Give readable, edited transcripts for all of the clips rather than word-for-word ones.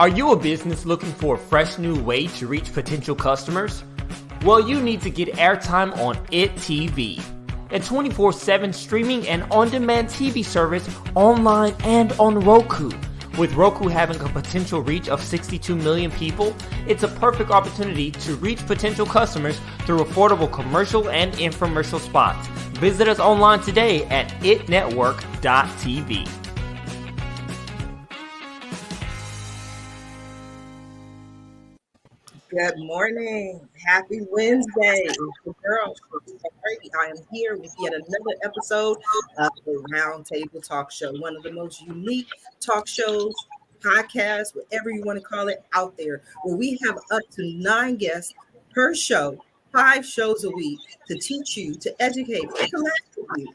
Are you a business looking for a fresh new way to reach potential customers? Well, you need to get airtime on IT TV, a 24/7 streaming and on-demand TV service online and on Roku. With Roku having a potential reach of 62 million people, it's a perfect opportunity to reach potential customers through affordable commercial and infomercial spots. Visit us online today at itnetwork.tv. Good morning. Happy Wednesday. It's your girl, Sharifah Hardie. I am here with yet another episode of the Roundtable Talk Show, one of the most unique talk shows, podcasts, whatever you want to call it, out there, where we have up to 9 guests per show, 5 shows a week to teach you, to educate, to laugh with you.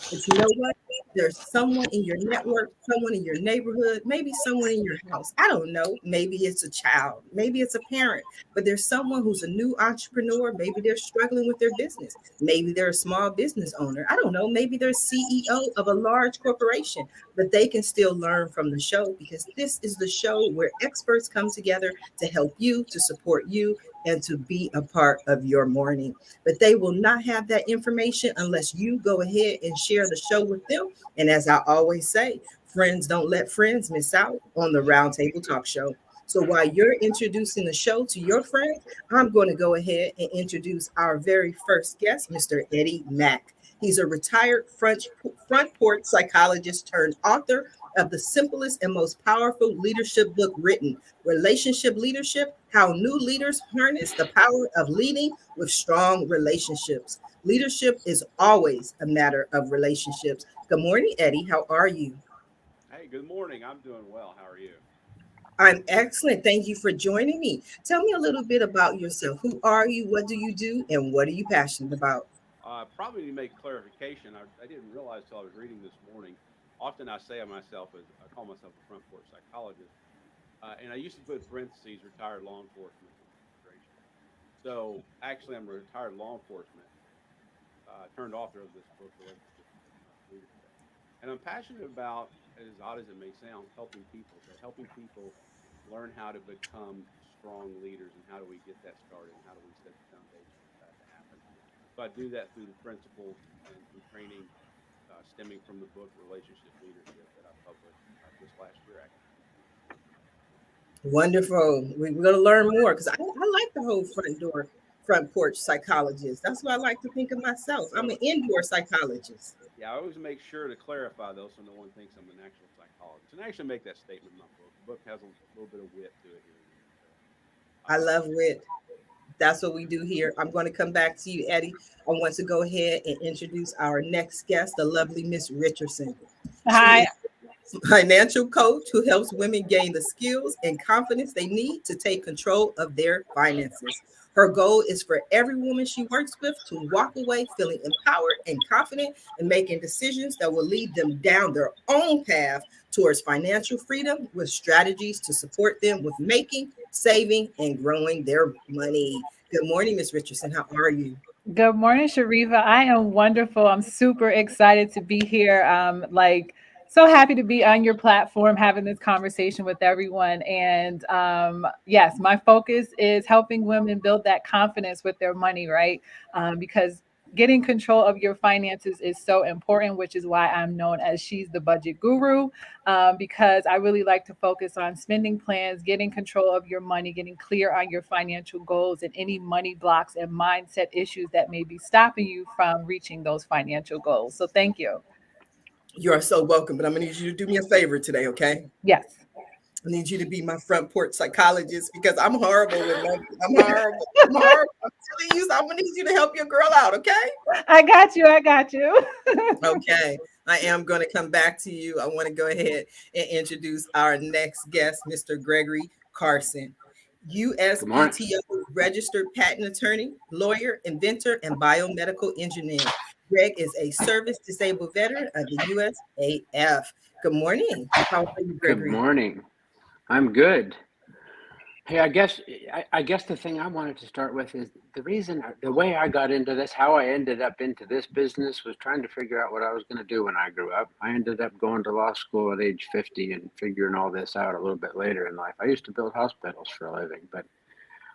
But you know what? There's someone in your network, someone in your neighborhood, maybe someone in your house. I don't know. Maybe it's a child, maybe it's a parent, but there's someone who's a new entrepreneur. Maybe they're struggling with their business. Maybe they're a small business owner. I don't know. Maybe they're CEO of a large corporation, but they can still learn from the show, because this is the show where experts come together to help you, to support you, and to be a part of your morning. But they will not have that information unless you go ahead and share the show with them. And as I always say, friends don't let friends miss out on the Roundtable Talk Show. So while you're introducing the show to your friends, I'm going to go ahead and introduce our very first guest, Mr. Eddie Mack. He's a retired front porch psychologist turned author of the simplest and most powerful leadership book written, Relationship Leadership: How New Leaders Harness the Power of Leading with Strong Relationships. Leadership is always a matter of relationships. Good morning, Eddie. How are you? Hey, good morning. I'm doing well. How are you? I'm excellent. Thank you for joining me. Tell me a little bit about yourself. Who are you? What do you do? And what are you passionate about? Probably to make clarification, I didn't realize till I was reading this morning. Often I say of myself, as I call myself a front porch psychologist, and I used to put parentheses retired law enforcement administration. So actually, I'm a retired law enforcement turned author of this book, Relationship Leadership, and I'm passionate about, as odd as it may sound, helping people learn how to become strong leaders, and how do we get that started, and how do we set the foundation for that to happen. So I do that through the principles and through training stemming from the book Relationship Leadership that I published this last year, actually. Wonderful. We're going to learn more, because I like the whole front porch psychologist. That's what I like to think of myself. I'm an indoor psychologist. Yeah, I always make sure to clarify those so no one thinks I'm an actual psychologist. And I actually make that statement in my book. The book has a little bit of wit to it here. I love wit. That's what we do here. I'm going to come back to you, Eddie. I want to go ahead and introduce our next guest, the lovely Miss Richardson. Hi. Financial coach who helps women gain the skills and confidence they need to take control of their finances. Her goal is for every woman she works with to walk away feeling empowered and confident in making decisions that will lead them down their own path towards financial freedom, with strategies to support them with making, saving, and growing their money. Good morning, Miss Richardson. How are you? Good morning, Sharifah. I am wonderful. I'm super excited to be here. So happy to be on your platform, having this conversation with everyone. And yes, my focus is helping women build that confidence with their money, right? Because getting control of your finances is so important, which is why I'm known as She's the Budget Guru, because I really like to focus on spending plans, getting control of your money, getting clear on your financial goals, and any money blocks and mindset issues that may be stopping you from reaching those financial goals. So thank you. You are so welcome, but I'm going to need you to do me a favor today, okay? Yes. I need you to be my front porch psychologist, because I'm horrible with money. I'm horrible. I'm telling you, so I'm going to need you to help your girl out, okay? I got you. Okay. I am going to come back to you. I want to go ahead and introduce our next guest, Mr. Gregory Carson, USPTO registered patent attorney, lawyer, inventor, and biomedical engineer. Greg is a service disabled veteran of the USAF. Good morning. How are you, Gregory? Good morning. I'm good. Hey, I guess the thing I wanted to start with is the way I got into this, how I ended up into this business was trying to figure out what I was going to do when I grew up. I ended up going to law school at age 50 and figuring all this out a little bit later in life. I used to build hospitals for a living, but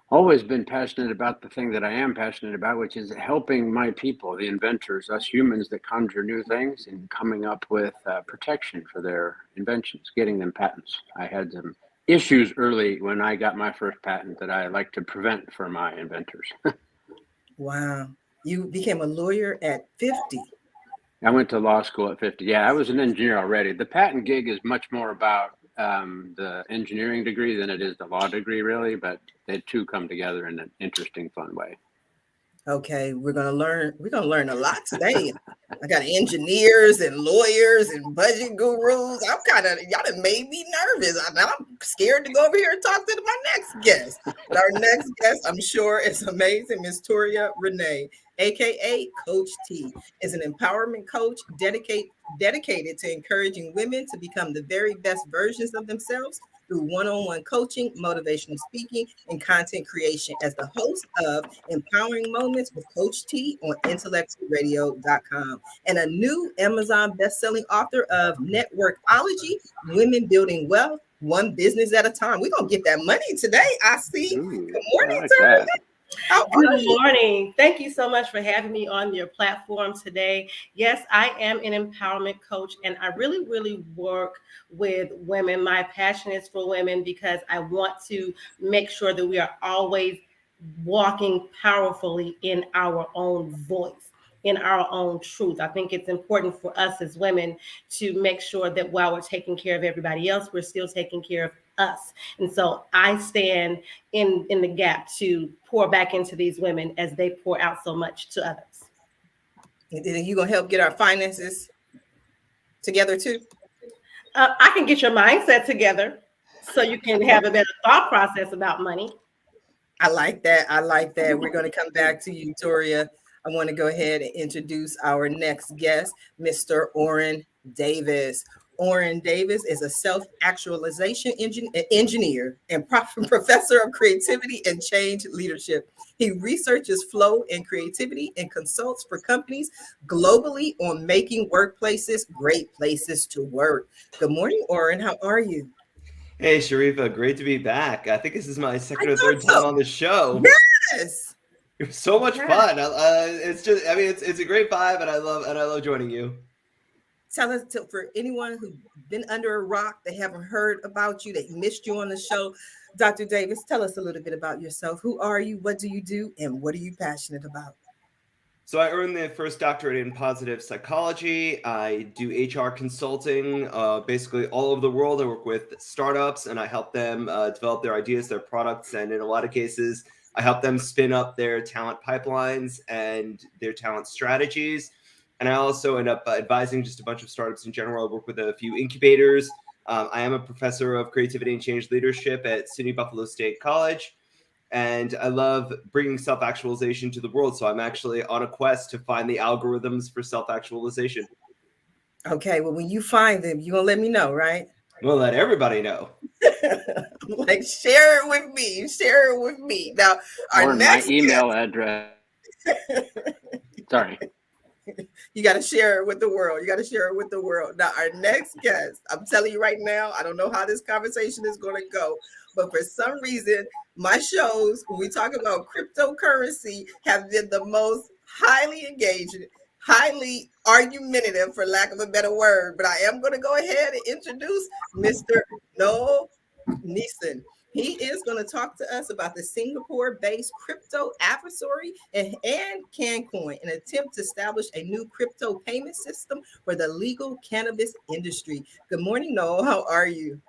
always been passionate about the thing that I am passionate about, which is helping my people, the inventors, us humans that conjure new things, and coming up with protection for their inventions, getting them patents. I had some issues early when I got my first patent that I like to prevent for my inventors. Wow. You became a lawyer at 50. I went to law school at 50. Yeah, I was an engineer already. The patent gig is much more about the engineering degree than it is the law degree, really, but they two come together in an interesting, fun way. Okay, we're gonna learn a lot today. I got engineers and lawyers and budget gurus. Y'all done made me nervous. I'm scared to go over here and talk to my next guest. But our next guest, I'm sure, is amazing. Miss Toria Renee, aka Coach T, is an empowerment coach dedicated to encouraging women to become the very best versions of themselves through one-on-one coaching, motivational speaking, and content creation as the host of Empowering Moments with Coach T on intellectualradio.com and a new Amazon best-selling author of Networkology, Women Building Wealth, One Business at a Time. We're going to get that money today, I see. Ooh, Good I morning, like Toria. that. How are Good you? morning. Thank you so much for having me on your platform today. Yes, I am an empowerment coach and I really work with women. My passion is for women because I want to make sure that we are always walking powerfully in our own voice, in our own truth. I think it's important for us as women to make sure that while we're taking care of everybody else, we're still taking care of us. And so I stand in the gap to pour back into these women as they pour out so much to others. And then you going to help get our finances together too? I can get your mindset together so you can have a better thought process about money. I like that. I like that. We're going to come back to you, Toria. I want to go ahead and introduce our next guest, Mr. Orrin Davis. Orrin Davis is a self-actualization engineer and professor of creativity and change leadership. He researches flow and creativity and consults for companies globally on making workplaces great places to work. Good morning, Orrin. How are you? Hey, Sharifah, great to be back. I think this is my I second or thought third time so. on the show. Yes. It was so much Yes. fun. It's just, I mean, it's a great vibe, and I love joining you. Tell us for anyone who's been under a rock, they haven't heard about you, they missed you on the show. Dr. Davis, tell us a little bit about yourself. Who are you? What do you do? And what are you passionate about? So I earned the first doctorate in positive psychology. I do HR consulting, basically all over the world. I work with startups, and I help them develop their ideas, their products, and in a lot of cases, I help them spin up their talent pipelines and their talent strategies. And I also end up advising just a bunch of startups in general. I work with a few incubators. I am a professor of creativity and change leadership at SUNY Buffalo State College. And I love bringing self-actualization to the world. So I'm actually on a quest to find the algorithms for self-actualization. Okay, well, when you find them, you're going to let me know, right? We'll let everybody know. Like, share it with me. Share it with me. Now, our Or next my email address. Sorry. You got to share it with the world. You got to share it with the world. Now, our next guest, I'm telling you right now, I don't know how this conversation is going to go, but for some reason, my shows, when we talk about cryptocurrency, have been the most highly engaged, highly argumentative, for lack of a better word. But I am going to go ahead and introduce Mr. Noel Neeson. He is going to talk to us about the Singapore-based crypto adversary and CanCoin, an attempt to establish a new crypto payment system for the legal cannabis industry. Good morning, Noel. How are you?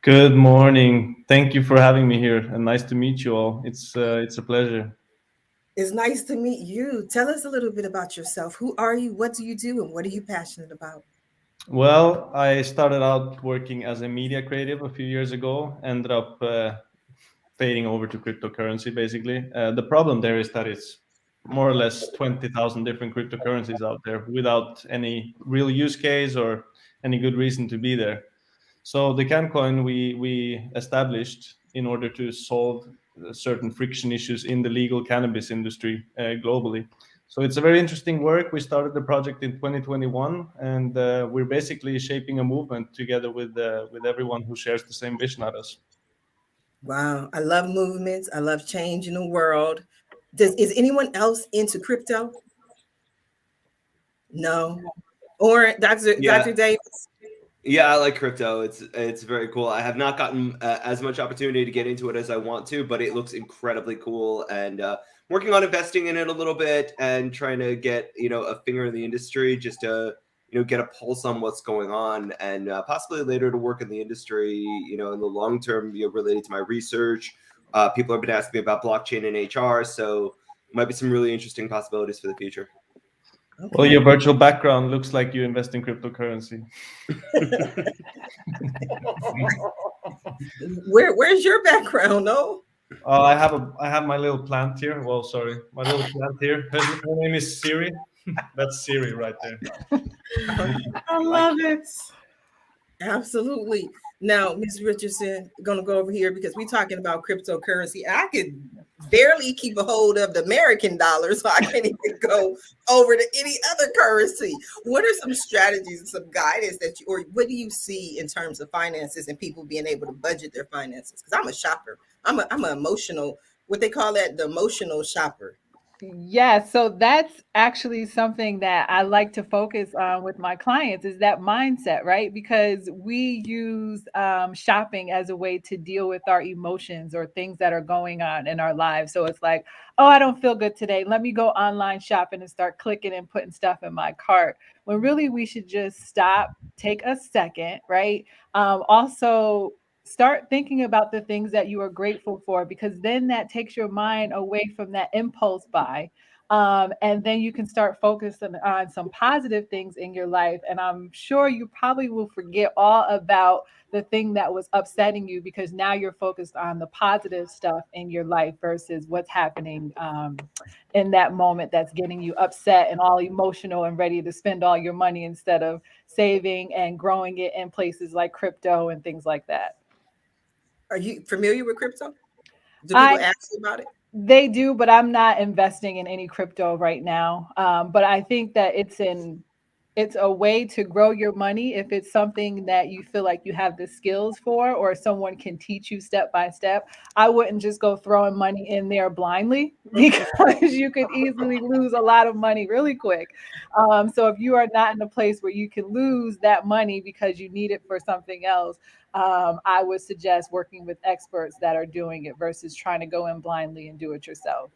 Good morning. Thank you for having me here, and nice to meet you all. It's a pleasure. It's nice to meet you. Tell us a little bit about yourself. Who are you? What do you do? And what are you passionate about? Well, I started out working as a media creative a few years ago. Ended up fading over to cryptocurrency. Basically, the problem there is that it's more or less 20,000 different cryptocurrencies out there without any real use case or any good reason to be there. So the CanCoin we established in order to solve certain friction issues in the legal cannabis industry globally. So it's a very interesting work. We started the project in 2021, and we're basically shaping a movement together with everyone who shares the same vision as us. Wow, I love movements. I love change in the world. Is anyone else into crypto? No. Or Dr. Yeah. Davis? Yeah, I like crypto. It's very cool. I have not gotten as much opportunity to get into it as I want to, but it looks incredibly cool. And working on investing in it a little bit and trying to get a finger in the industry, just to get a pulse on what's going on, and possibly later to work in the industry. In the long term, related to my research. People have been asking me about blockchain and HR, so might be some really interesting possibilities for the future. Okay. Well, your virtual background looks like you invest in cryptocurrency. Where's your background, no? I have my little plant here. Well, sorry, my little plant here. Her name is Siri. That's Siri right there. I love it. Absolutely. Now, Ms. Richardson, going to go over here because we're talking about cryptocurrency. I could barely keep a hold of the American dollar, so I can't even go over to any other currency. What are some strategies and some guidance that or what do you see in terms of finances and people being able to budget their finances? Because I'm a shopper. I'm an emotional, what they call that, the emotional shopper. Yeah, so that's actually something that I like to focus on with my clients is that mindset, right? Because we use shopping as a way to deal with our emotions or things that are going on in our lives. So it's like, oh, I don't feel good today. Let me go online shopping and start clicking and putting stuff in my cart. When really we should just stop, take a second, right? Also, start thinking about the things that you are grateful for, because then that takes your mind away from that impulse buy. And then you can start focusing on some positive things in your life. And I'm sure you probably will forget all about the thing that was upsetting you, because now you're focused on the positive stuff in your life versus what's happening in that moment that's getting you upset and all emotional and ready to spend all your money instead of saving and growing it in places like crypto and things like that. Are you familiar with crypto? Do I people ask you about it? They do, but I'm not investing in any crypto right now. But I think that it's a way to grow your money if it's something that you feel like you have the skills for, or someone can teach you step by step. I wouldn't just go throwing money in there blindly because you could easily lose a lot of money really quick. So if you are not in a place where you can lose that money because you need it for something else, I would suggest working with experts that are doing it versus trying to go in blindly and do it yourself.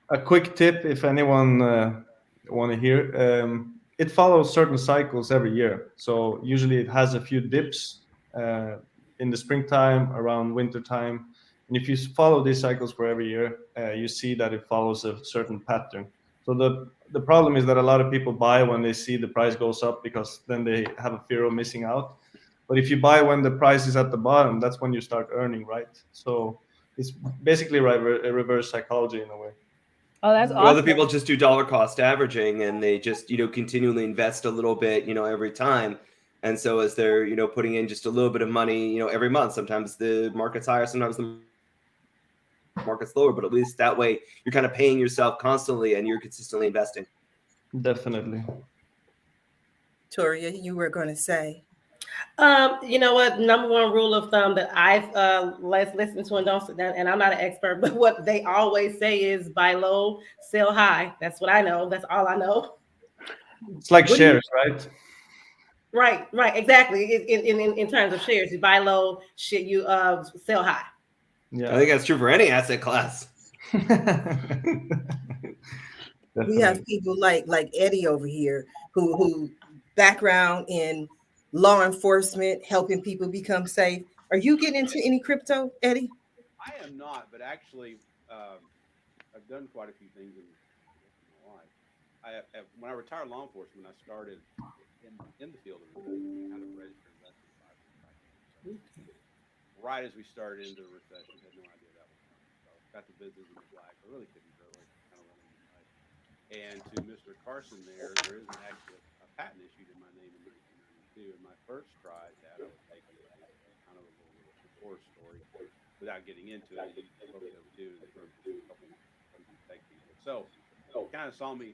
A quick tip, if anyone want to hear, it follows certain cycles every year. So usually it has a few dips in the springtime, around winter time. And if you follow these cycles for every year, you see that it follows a certain pattern. So the problem is that a lot of people buy when they see the price goes up, because then they have a fear of missing out. But if you buy when the price is at the bottom, that's when you start earning, right? So it's basically a reverse psychology in a way. Oh, that's Or other awesome. people just do dollar cost averaging, and they just continually invest a little bit every time. And so as they're putting in just a little bit of money every month, sometimes the market's higher, sometimes the market's lower, but at least that way you're kind of paying yourself constantly and you're consistently investing. Definitely. Toria, you were going to say. You know what? Number one rule of thumb that I've listened to, and don't sit down, and I'm not an expert, but what they always say is buy low, sell high. That's what I know. That's all I know. It's like What do you- shares, right? Right, exactly. In terms of shares, you buy low, shit, you sell high. I think that's true for any asset class. We have people like Eddie over here who background in law enforcement, helping people become safe. Are you getting into any crypto, Eddie? I am not, but actually, I've done quite a few things in my life. When I retired law enforcement, I started in the field of investing, kind of registered investment advisor back then. So right as we started into the recession, had no idea that was coming. So got the business in the black. I really couldn't grow it, kind of went in the mud. And to Mr. Carson, there is actually a patent issued in my name in 1992. And my first try at that, I was taken away. Kind of a little horror story. without getting into it, you folks ever do for a couple tech people. So you kind of saw me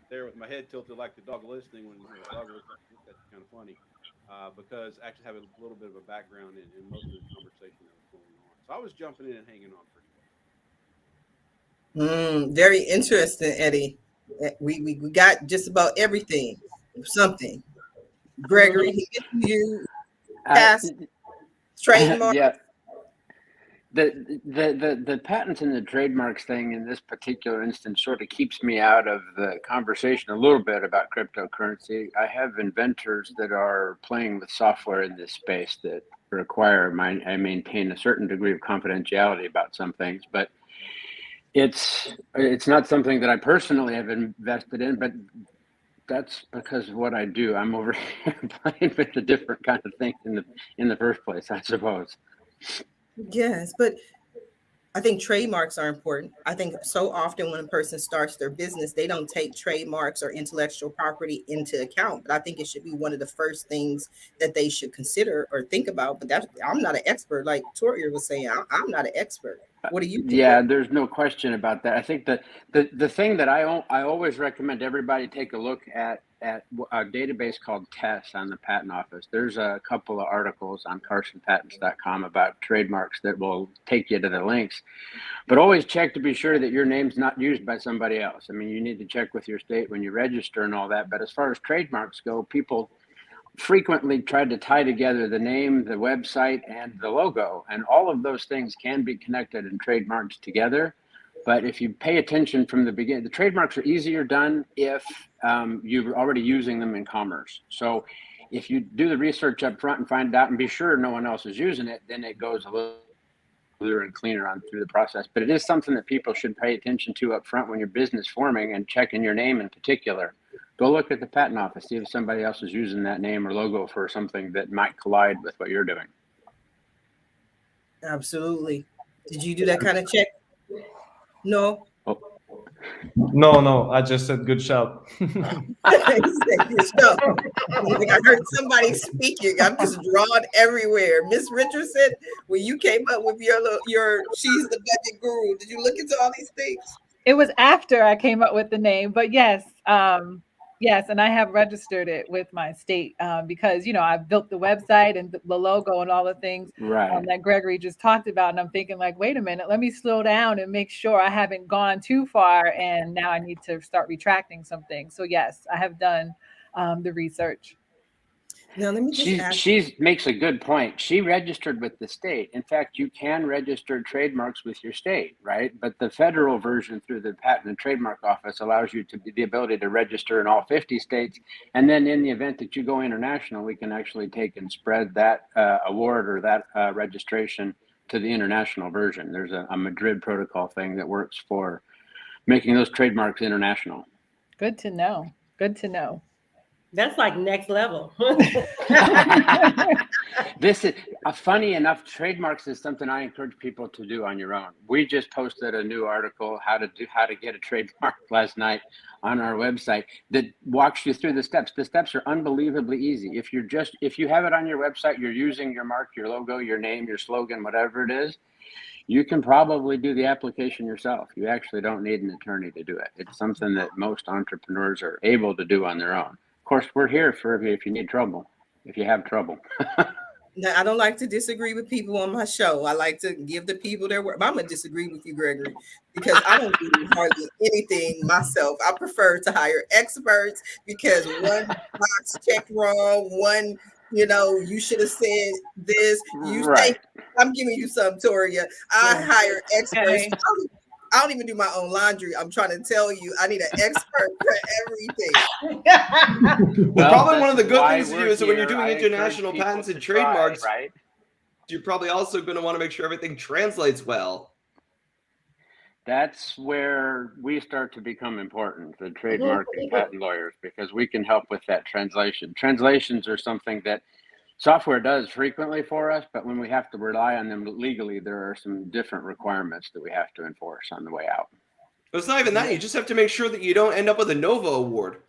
there with my head tilted like the dog listening when the dog looks at you kind of funny. Because I actually have a little bit of a background in most of the conversation that was going on. So I was jumping in and hanging on pretty well. Very interesting, Eddie. We got just about everything, something. Gregory, you pass trademark. Yeah. The patents and the trademarks thing in this particular instance sort of keeps me out of the conversation a little bit about cryptocurrency. I have inventors that are playing with software in this space that require I maintain a certain degree of confidentiality about some things, but it's not something that I personally have invested in, but that's because of what I do. I'm over here playing with the different kind of things in the first place, I suppose. Yes, but I think trademarks are important. I think so often when a person starts their business, they don't take trademarks or intellectual property into account. But I think it should be one of the first things that they should consider or think about. But I'm not an expert, like Toria was saying. I'm not an expert. What do you think? Yeah, there's no question about that. I think the thing that I always recommend everybody take a look at a database called TESS on the Patent Office. There's a couple of articles on carsonpatents.com about trademarks that will take you to the links. But always check to be sure that your name's not used by somebody else. I mean, you need to check with your state when you register and all that. But as far as trademarks go, people frequently tried to tie together the name, the website, and the logo. And all of those things can be connected and trademarked together. But if you pay attention from the beginning, the trademarks are easier done if you're already using them in commerce. So if you do the research up front and find out and be sure no one else is using it, then it goes a little smoother and cleaner on through the process. But it is something that people should pay attention to up front when you're business forming and checking your name in particular. Go look at the patent office, see if somebody else is using that name or logo for something that might collide with what you're doing. Absolutely. Did you do that kind of check? No. Oh. No, I just said good shout. I heard somebody speaking. I'm just drawn everywhere. Miss Richardson, when you came up with your she's the budget guru, did you look into all these things? It was after I came up with the name, but yes, yes, and I have registered it with my state because, you know, I've built the website and the logo and all the things that Gregory just talked about. And I'm thinking like, wait a minute, let me slow down and make sure I haven't gone too far. And now I need to start retracting some things. So yes, I have done the research. Now, let me just she makes a good point. She registered with the state. In fact, you can register trademarks with your state, right? But the federal version through the Patent and Trademark Office allows you the ability to register in all 50 states. And then in the event that you go international, we can actually take and spread that award or that registration to the international version. There's a Madrid protocol thing that works for making those trademarks international. Good to know. Good to know. That's like next level. This is funny enough. Trademarks is something I encourage people to do on your own. We just posted a new article how to get a trademark last night on our website that walks you through the steps. The steps are unbelievably easy. If you have it on your website, you're using your mark, your logo, your name, your slogan, whatever it is, you can probably do the application yourself. You actually don't need an attorney to do it. It's something that most entrepreneurs are able to do on their own. Of course, we're here for you if you need trouble, if you have trouble. Now, I don't like to disagree with people on my show. I like to give the people their word. I'm going to disagree with you, Gregory, because I don't do hardly anything myself. I prefer to hire experts because one box checked wrong, one, you should have said this. Right. I'm giving you some, Toria. I hire experts. Okay. I don't even do my own laundry. I'm trying to tell you, I need an expert for everything. Well, probably one of the good things to do is when you're doing international patents and trademarks, right? You're probably also going to want to make sure everything translates well. That's where we start to become important, the trademark and patent lawyers, because we can help with that translation. Translations are something that software does frequently for us, but when we have to rely on them legally, there are some different requirements that we have to enforce on the way out. It's not even that. You just have to make sure that you don't end up with a Nova award.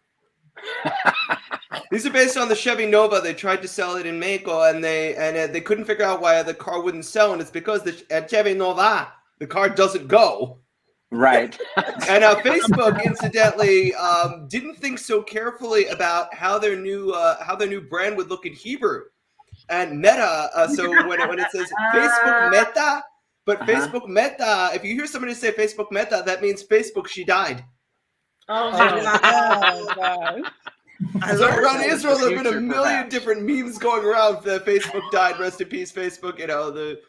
These are based on the Chevy Nova. They tried to sell it in Mexico, and they couldn't figure out why the car wouldn't sell, and it's because at Chevy Nova the car doesn't go. Right. And Facebook, incidentally, didn't think so carefully about how their new brand would look in Hebrew, and Meta. So when it says Facebook Meta, but Facebook Meta, if you hear somebody say Facebook Meta, that means Facebook she died. Oh, God. So around Israel, there have been a Future, million perhaps. different memes going around that Facebook died. Rest in peace, Facebook. You know, the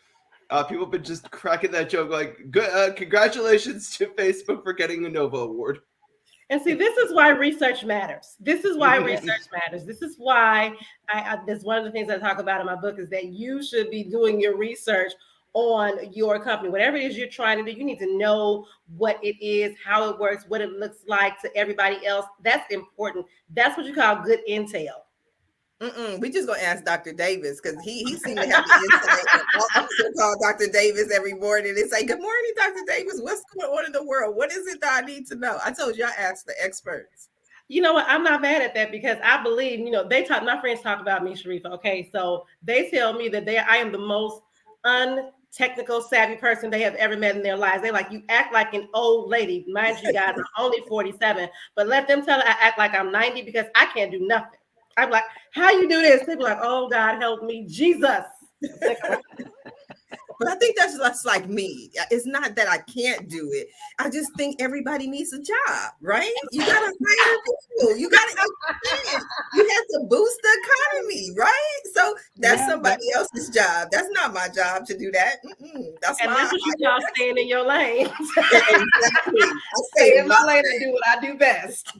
people have been just cracking that joke like, "Good, congratulations to Facebook for getting a Nova Award." and see, this is why research matters. This is why research matters. This is why that's one of the things I talk about in my book is that you should be doing your research on your company. Whatever it is you're trying to do, you need to know what it is, how it works, what it looks like to everybody else. That's important. That's what you call good intel. We just gonna ask Dr. Davis because he seemed to have the insight. I also call Dr. Davis every morning and say, "Good morning, Dr. Davis. What's going on in the world? What is it that I need to know?" I told you I asked the experts. You know what? I'm not mad at that because I believe, my friends talk about me, Sharifah. Okay. So they tell me that I am the most untechnical savvy person they have ever met in their lives. They're like, you act like an old lady. Mind you guys, I'm only 47, but let them tell her I act like I'm 90 because I can't do nothing. I'm like, how you do this? They be like, oh, God, help me, Jesus. But I think that's just like me. It's not that I can't do it. I just think everybody needs a job, right? You gotta hire people. You gotta expand. You have to boost the economy, right? So that's somebody else's job. That's not my job to do that. That's what you call staying in your lane. Exactly. I Stay in my lane and do what I do best.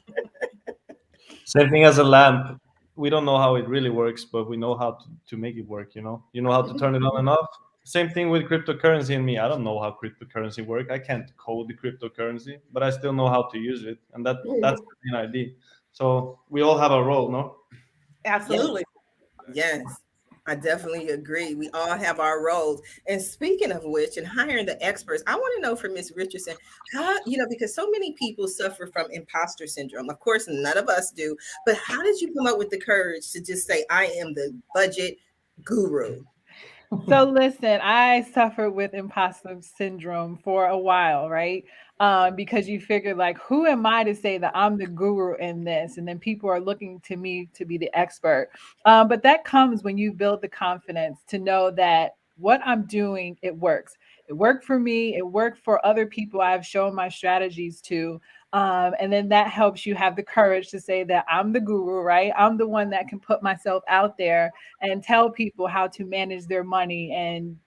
Same thing as a lamp. We don't know how it really works, but we know how to make it work. You know how to turn it on and off. Same thing with cryptocurrency and me. I don't know how cryptocurrency work. I can't code the cryptocurrency, but I still know how to use it, and that's the main idea. So we all have a role, no? Absolutely. Yes. I definitely agree. We all have our roles. And speaking of which, and hiring the experts, I want to know from Ms. Richardson, how, because so many people suffer from imposter syndrome. Of course, none of us do, but how did you come up with the courage to just say, I am the budget guru? So listen, I suffered with imposter syndrome for a while, right? Because you figure like, who am I to say that I'm the guru in this? And then people are looking to me to be the expert. But that comes when you build the confidence to know that what I'm doing, it works. It worked for me. It worked for other people I've shown my strategies to. And then that helps you have the courage to say that I'm the guru, right? I'm the one that can put myself out there and tell people how to manage their money and,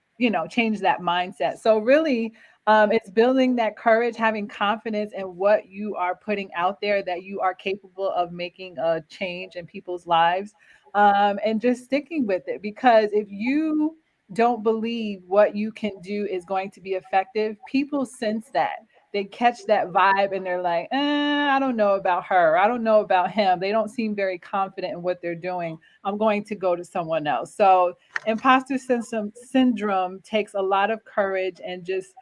change that mindset. So really, it's building that courage, having confidence in what you are putting out there, that you are capable of making a change in people's lives, and just sticking with it. Because if you don't believe what you can do is going to be effective, people sense that. They catch that vibe and they're like, I don't know about her. I don't know about him. They don't seem very confident in what they're doing. I'm going to go to someone else. So imposter syndrome takes a lot of courage and just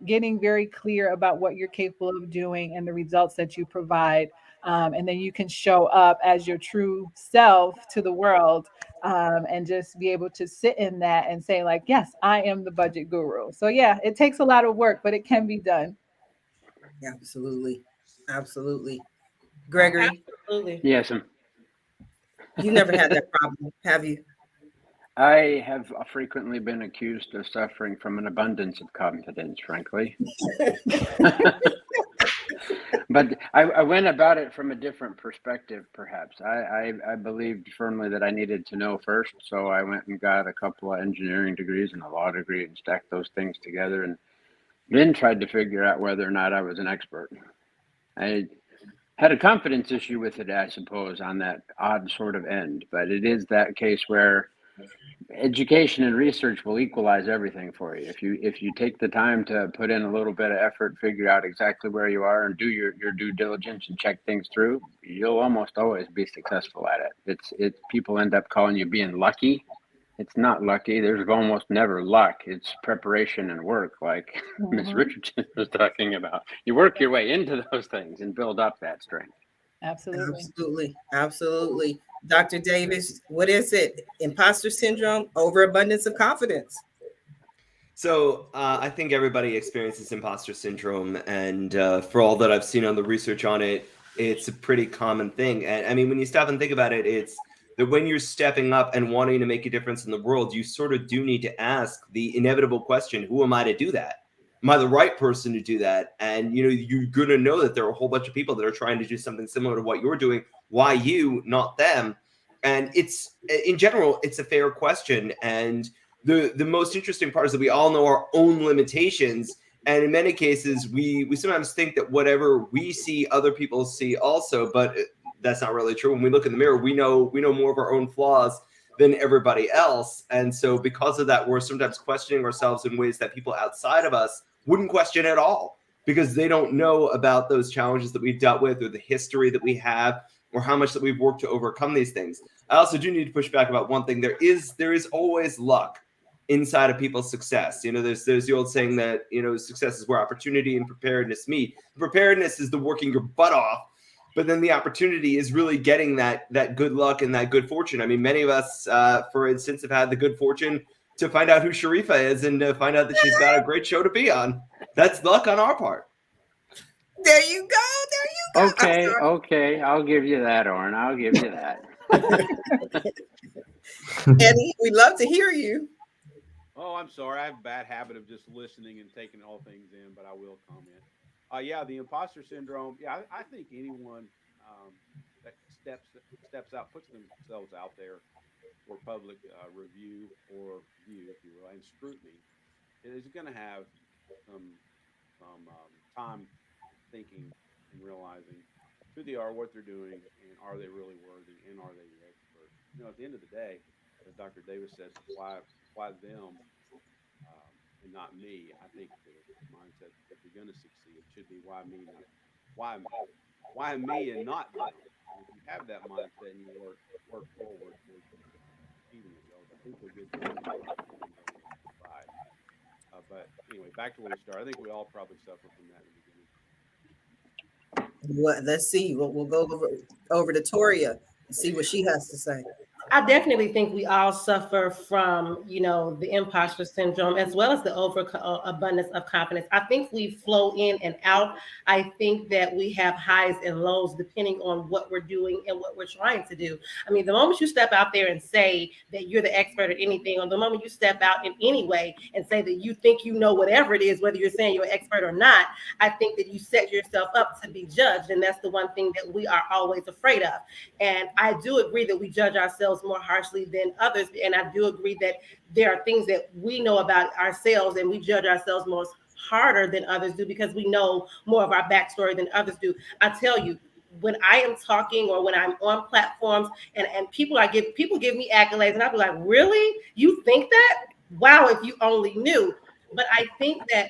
getting very clear about what you're capable of doing and the results that you provide. And then you can show up as your true self to the world, and just be able to sit in that and say like, yes, I am the budget guru. So yeah, it takes a lot of work, but it can be done. Absolutely. Absolutely. Gregory? Absolutely. Yes. You never had that problem, have you? I have frequently been accused of suffering from an abundance of confidence, frankly. But I went about it from a different perspective, perhaps. I believed firmly that I needed to know first. So I went and got a couple of engineering degrees and a law degree and stacked those things together and then tried to figure out whether or not I was an expert. I had a confidence issue with it, I suppose, on that odd sort of end. But it is that case where education and research will equalize everything for you. If you take the time to put in a little bit of effort, figure out exactly where you are and do your due diligence and check things through, you'll almost always be successful at it. It's people end up calling you being lucky. It's not lucky. There's almost never luck. It's preparation and work, like Ms. Richardson was talking about. You work your way into those things and build up that strength. Absolutely. Absolutely. Dr. Davis, what is it? Imposter syndrome, overabundance of confidence. So I think everybody experiences imposter syndrome, and for all that I've seen on the research on it, it's a pretty common thing. And I mean, when you stop and think about it, it's that when you're stepping up and wanting to make a difference in the world, you sort of do need to ask the inevitable question: who am I to do that? Am I the right person to do that? And you're gonna know that there are a whole bunch of people that are trying to do something similar to what you're doing. Why you, not them? And it's, in general, it's a fair question. And the most interesting part is that we all know our own limitations, and in many cases we sometimes think that whatever we see other people see also, but that's not really true. When we look in the mirror, we know more of our own flaws than everybody else, and so because of that, we're sometimes questioning ourselves in ways that people outside of us wouldn't question at all, because they don't know about those challenges that we've dealt with, or the history that we have, or how much that we've worked to overcome these things. I also do need to push back about one thing. There is always luck inside of people's success. There's the old saying that, success is where opportunity and preparedness meet. Preparedness is the working your butt off, but then the opportunity is really getting that good luck and that good fortune. I mean, many of us, for instance, have had the good fortune to find out who Sharifah is and to find out that she's got a great show to be on. That's luck on our part. There you go. Okay. I'll give you that, Orrin. I'll give you that. Eddie, we'd love to hear you. Oh, I'm sorry. I have a bad habit of just listening and taking all things in, but I will comment. Yeah, the imposter syndrome. Yeah, I think anyone that steps out, puts themselves out there for public review or view, if you will, and scrutiny, is going to have some time thinking and realizing who they are, what they're doing, and are they really worthy, and are they the expert? At the end of the day, as Dr. Davis says, why them and not me? I think that the mindset, if you're going to succeed, it should be why me, not why me and not them. And if you have that mindset and you work forward towards achieving your goals, I think you'll get there. But anyway, back to where we started. I think we all probably suffer from that in the beginning. Let's see. We'll go over to Toria and see what she has to say. I definitely think we all suffer from, the imposter syndrome as well as the overabundance of confidence. I think we flow in and out. I think that we have highs and lows depending on what we're doing and what we're trying to do. I mean, the moment you step out there and say that you're the expert at anything, or the moment you step out in any way and say that you think you know whatever it is, whether you're saying you're an expert or not, I think that you set yourself up to be judged. And that's the one thing that we are always afraid of. And I do agree that we judge ourselves more harshly than others. And I do agree that there are things that we know about ourselves and we judge ourselves more harder than others do because we know more of our backstory than others do. I tell you, when I am talking or when I'm on platforms and people give me accolades and I'll be like, really? You think that? Wow, if you only knew. But I think that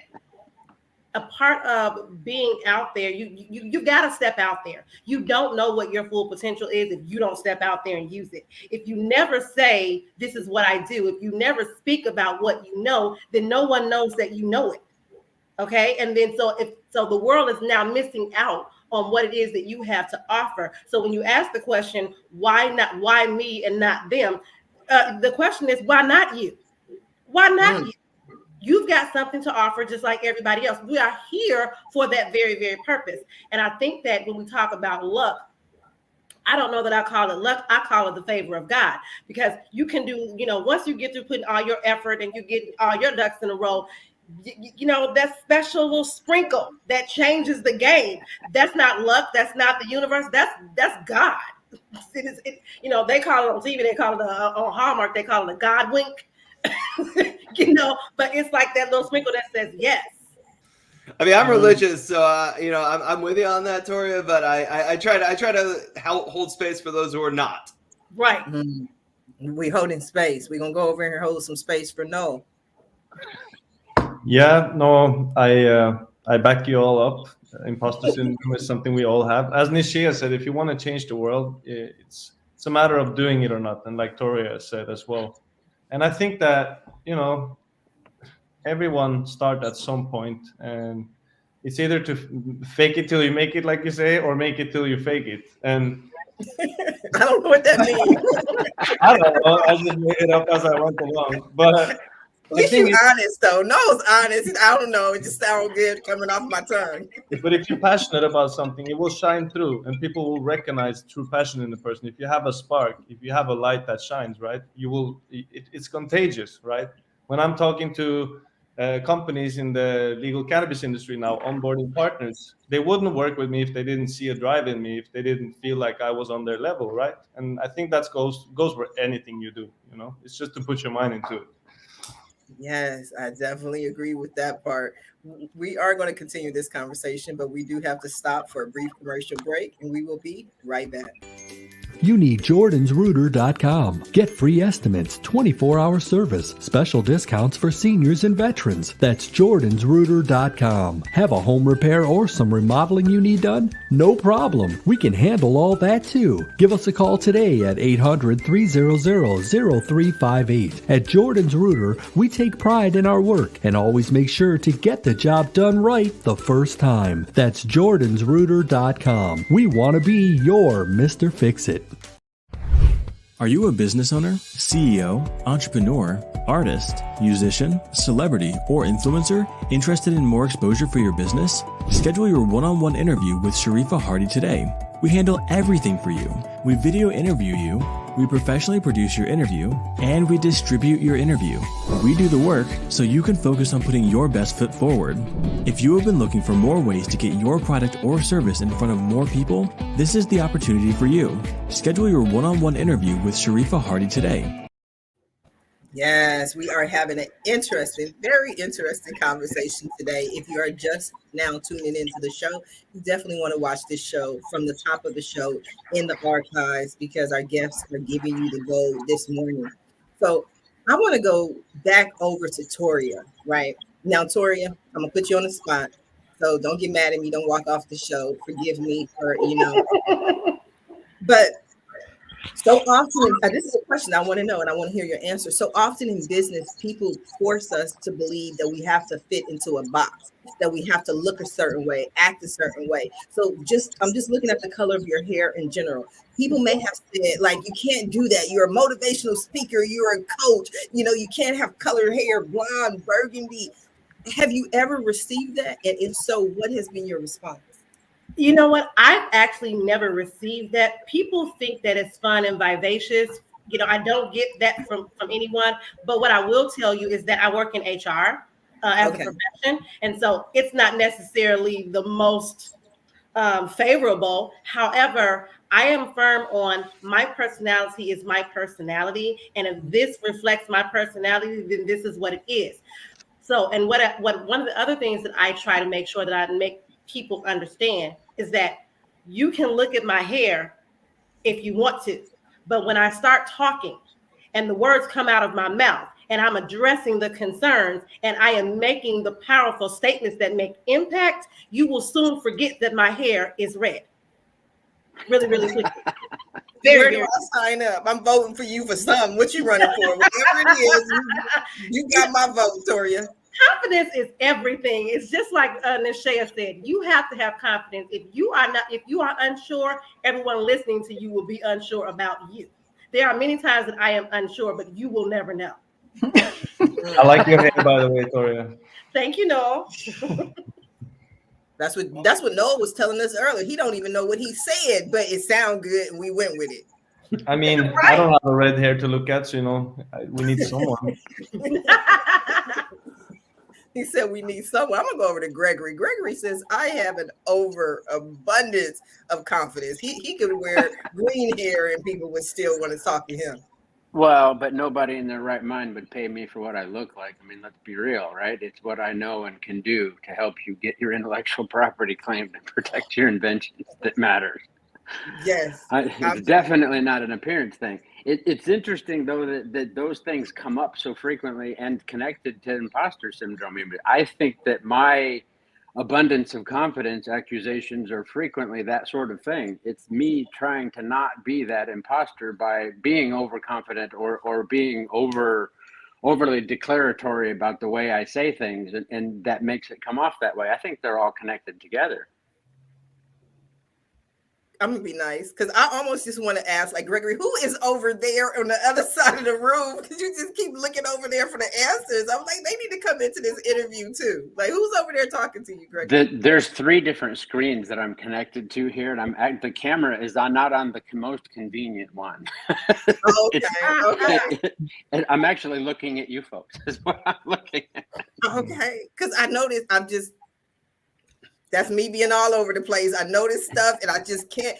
a part of being out there, you got to step out there. You don't know what your full potential is if you don't step out there and use it. If you never say, this is what I do, if you never speak about what you know, then no one knows that you know it. Okay. And then so the world is now missing out on what it is that you have to offer. So when you ask the question, why me and not them? The question is, why not you? Why not you? You've got something to offer just like everybody else. We are here for that very, very purpose. And I think that when we talk about luck, I don't know that I call it luck. I call it the favor of God, because you can do, once you get through putting all your effort and you get all your ducks in a row, that special little sprinkle that changes the game. That's not luck. That's not the universe. That's God. They call it on TV. They call it on Hallmark. They call it a God wink. But it's like that little sprinkle that says yes. I mean, I'm religious, so I'm with you on that, Toria. But I try to hold space for those who are not. Right. We holding space. We're gonna go over here and hold some space for no. Yeah, no, I back you all up. Imposter syndrome is something we all have. As Nishia said, if you want to change the world, it's a matter of doing it or not. And like Toria said as well. And I think that, everyone starts at some point, and It's either to fake it till you make it, like you say, or make it till you fake it. And I don't know what that means. I don't know. I just made it up as I went along. But At the least thing you is, honest though. No, it's honest. I don't know. It just sounds good coming off my tongue. but if you're passionate about something, it will shine through, and people will recognize true passion in the person. If you have a spark, if you have a light that shines, right, you will. It's contagious, right? When I'm talking to companies in the legal cannabis industry now, onboarding partners, they wouldn't work with me if they didn't see a drive in me, if they didn't feel like I was on their level, right? And I think that goes for anything you do. You know, it's just to put your mind into it. Yes, I definitely agree with that part. We are going to continue this conversation, but we do have to stop for a brief commercial break, and we will be right back. You need jordansrooter.com. Get free estimates, 24-hour service, special discounts for seniors and veterans. That's jordansrooter.com. Have a home repair or some remodeling you need done? No problem. We can handle all that too. Give us a call today at 800-300-0358. At Jordan's Rooter, we take pride in our work and always make sure to get the job done right the first time. That's jordansrooter.com. We want to be your Mr. Fix-It. Are you a business owner, CEO, entrepreneur, artist, musician, celebrity, or influencer interested in more exposure for your business? Schedule your one-on-one interview with Sharifah Hardie today. We handle everything for you. We video interview you, we professionally produce your interview, and we distribute your interview. We do the work so you can focus on putting your best foot forward. If you have been looking for more ways to get your product or service in front of more people, this is the opportunity for you. Schedule your one-on-one interview with Sharifah Hardie today. Yes, we are having an interesting, very interesting conversation today. If you are just now tuning into the show, you definitely want to watch this show from the top of the show in the archives because our guests are giving you the gold this morning. So I want to go back over to Toria, right? Now, Toria, I'm going to put you on the spot. So don't get mad at me. Don't walk off the show. Forgive me for, but so often, this is a question I want to know, and I want to hear your answer. So often in business, people force us to believe that we have to fit into a box, that we have to look a certain way, act a certain way. So I'm just looking at the color of your hair in general. People may have said, like, you can't do that. You're a motivational speaker. You're a coach. You can't have colored hair, blonde, burgundy. Have you ever received that? And if so, what has been your response? You know what? I've actually never received that. People think that it's fun and vivacious. I don't get that from anyone. But what I will tell you is that I work in HR as a profession. And so it's not necessarily the most favorable. However, I am firm on my personality is my personality. And if this reflects my personality, then this is what it is. So, and what one of the other things that I try to make sure that I make people understand is that you can look at my hair if you want to, but when I start talking and the words come out of my mouth and I'm addressing the concerns and I am making the powerful statements that make impact, you will soon forget that my hair is red. Really, really quickly. Where do I sign up? I'm voting for you for some. What you running for? Whatever it is, you got my vote, Toria. Confidence is everything. It's just like Nashaya said, you have to have confidence. If you are unsure, everyone listening to you will be unsure about you. There are many times that I am unsure, but you will never know. I like your hair, by the way, Toria. Thank you, Noel. That's what Noel was telling us earlier. He don't even know what he said, but it sounded good, and we went with it. I mean, right. I don't have a red hair to look at, so we need someone. He said we need someone. I'm gonna go over to Gregory. Gregory says I have an overabundance of confidence. He could wear green hair and people would still want to talk to him. Well, but nobody in their right mind would pay me for what I look like. I mean, let's be real, right? It's what I know and can do to help you get your intellectual property claimed and protect your inventions that matters. Yes. It's definitely not an appearance thing. It's interesting, though, that those things come up so frequently and connected to imposter syndrome. I think that my abundance of confidence accusations are frequently that sort of thing. It's me trying to not be that imposter by being overconfident or being over overly declaratory about the way I say things, and that makes it come off that way. I think they're all connected together. I'm gonna be nice because I almost just want to ask, like, Gregory, who is over there on the other side of the room? Because you just keep looking over there for the answers. I'm like, they need to come into this interview too. Like, who's over there talking to you, Gregory? There's 3 different screens that I'm connected to here, and the camera is not on the most convenient one. Okay. And I'm actually looking at you folks. Is what I'm looking at. Okay, because I noticed that's me being all over the place. I notice stuff and I just can't.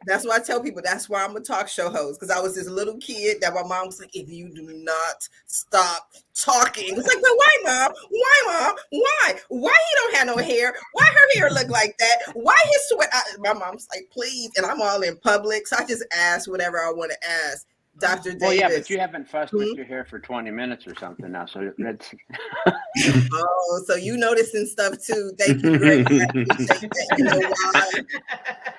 That's why I tell people that's why I'm a talk show host. Because I was this little kid that my mom was like, if you do not stop talking. It's like, but why, Mom? Why, Mom? Why? Why he don't have no hair? Why her hair look like that? Why his sweat? My mom's like, please. And I'm all in public. So I just ask whatever I want to ask. Dr. Davis. Well, yeah, but you haven't fussed with your hair for 20 minutes or something now. So that's. Oh, so you noticing stuff too. Thank you, Greg. You know why?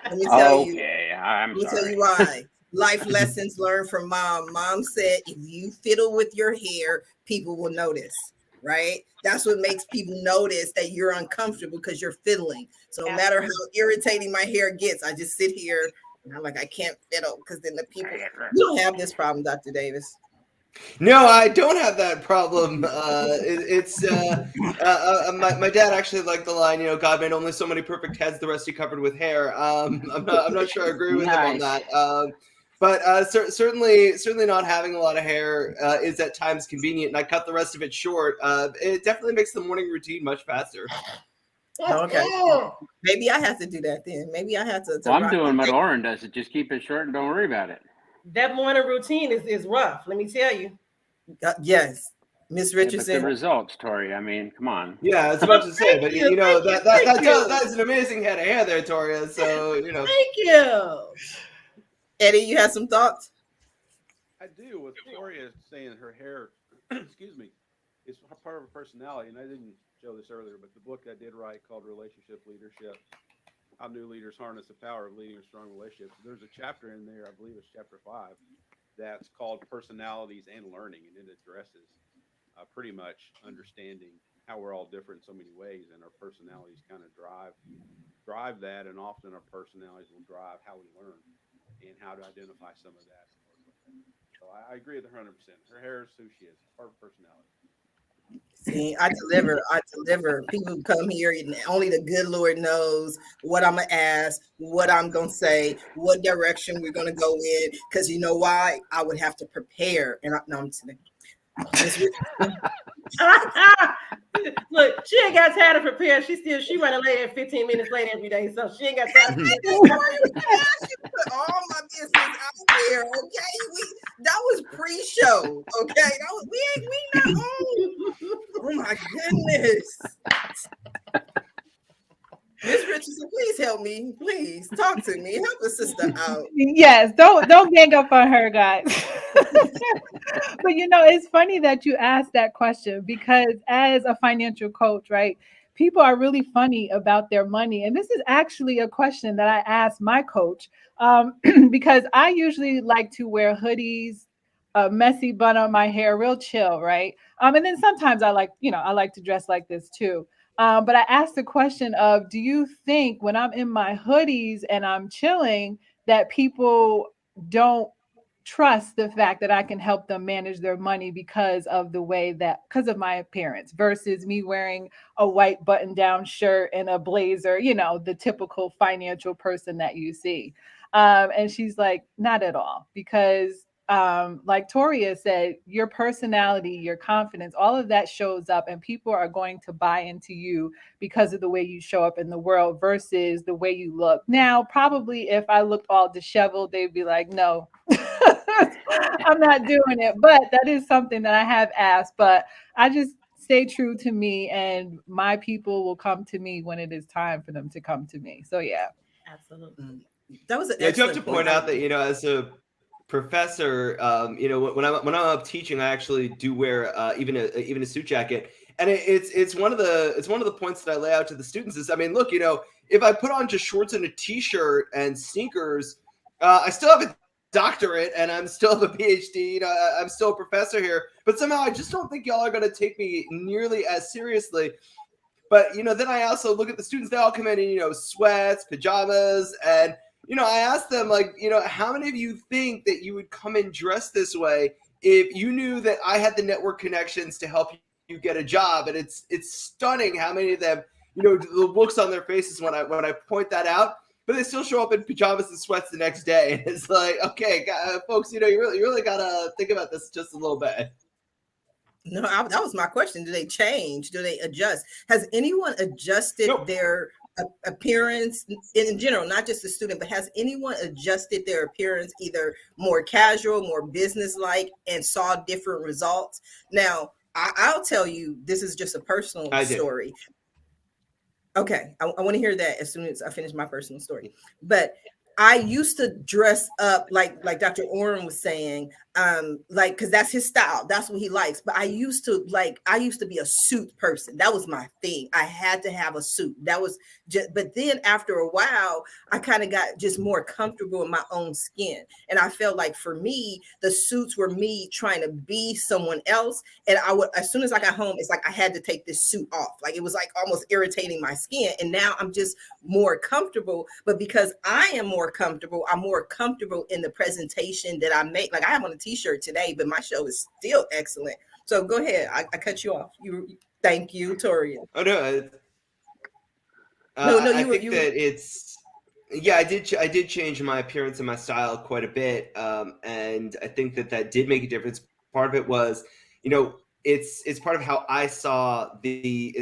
Let me tell you. I'm sorry. Tell you why. Life lessons learned from Mom. Mom said, if you fiddle with your hair, people will notice, right? That's what makes people notice that you're uncomfortable because you're fiddling. So no matter how irritating my hair gets, I just sit here and I'm like, I can't fiddle because then the people, you don't have this problem, Dr. Davis. No, I don't have that problem. My dad actually liked the line, God made only so many perfect heads, the rest he covered with hair. I'm not sure I agree with him on that. But certainly not having a lot of hair is at times convenient, and I cut the rest of it short. It definitely makes the morning routine much faster. Okay. Maybe I have to do that then. Maybe I have to. Well, I'm doing what Lauren does. Just keep it short and don't worry about it. That morning routine is rough. Let me tell you. Yes, Miss Richardson. But the results, Tori. I mean, come on. Yeah, I was about to say, but that's an amazing head of hair there, Toria. So Thank you, Eddie. You have some thoughts? I do. With Toria saying her hair, excuse me, is part of her personality, and I didn't show this earlier, but the book I did write called Relationship Leadership: How New Leaders Harness the Power of Leading a Strong Relationship. There's a chapter in there, I believe it's chapter 5, that's called Personalities and Learning, and it addresses pretty much understanding how we're all different in so many ways, and our personalities kind of drive that, and often our personalities will drive how we learn and how to identify some of that. So I agree with 100%. Her hair is who she is, part of personality. See, I deliver. People come here and only the good Lord knows what I'm gonna ask, what I'm gonna say, what direction we're gonna go in. Because you know why? I would have to prepare. And I'm just look, she ain't got time to prepare. She running late 15 minutes late every day, so she ain't got time. Put all my business out there, okay? That was pre-show, okay? We not on. Oh my goodness. Miss Richardson, please help me. Please talk to me. Help a sister out. Yes, don't gang up on her, guys. But it's funny that you asked that question, because as a financial coach, right, people are really funny about their money. And this is actually a question that I asked my coach, because I usually like to wear hoodies, a messy bun on my hair, real chill, right? And then sometimes I like to dress like this too. But I asked the question of, do you think when I'm in my hoodies and I'm chilling that people don't trust the fact that I can help them manage their money because of my appearance, versus me wearing a white button-down shirt and a blazer, the typical financial person that you see. And she's like, not at all, because like Toria said, your personality, your confidence, all of that shows up, and people are going to buy into you because of the way you show up in the world versus the way you look. Now, probably if I looked all disheveled, they'd be like, no, I'm not doing it. But that is something that I have asked, but I just stay true to me, and my people will come to me when it is time for them to come to me. So yeah. Absolutely. That was an I do have to point out that, as a professor, when I'm up teaching, I actually do wear even a suit jacket, and it's one of the points that I lay out to the students is, I mean, look, if I put on just shorts and a t-shirt and sneakers, I still have a doctorate and I'm still have a PhD. You know, I'm still a professor here, but somehow I just don't think y'all are going to take me nearly as seriously. But, you know, then I also look at the students, they all come in in, you know, sweats, pajamas. And, you know, I asked them, like, you know, how many of you think that you would come in dressed this way if you knew that I had the network connections to help you get a job? And it's stunning how many of them, you know, the looks on their faces when I point that out, but they still show up in pajamas and sweats the next day. And it's like, okay, folks, you know, you really got to think about this just a little bit. No, that was my question. Do they change? Do they adjust? Has anyone adjusted their appearance in general, not just the student, but has anyone adjusted their appearance either more casual, more business-like, and saw different results? Now, I'll tell you, this is just a personal story. Okay, I want to hear that as soon as I finish my personal story. But I used to dress up like Dr. Oren was saying, like, because that's his style. That's what he likes. But I used to be a suit person. That was my thing. I had to have a suit. That was just, but then after a while, I kind of got just more comfortable in my own skin. And I felt like for me, the suits were me trying to be someone else. And I would, as soon as I got home, it's like I had to take this suit off. Like it was like almost irritating my skin. And now I'm just more comfortable. But because I am more comfortable, I'm more comfortable in the presentation that I make. Like I have on a t-shirt today, but my show is still excellent. So go ahead. I cut you off. Thank you, Toria. Oh no. No, I think that it's, yeah, I did change my appearance and my style quite a bit, and I think that did make a difference. Part of it was, you know, it's part of how I saw the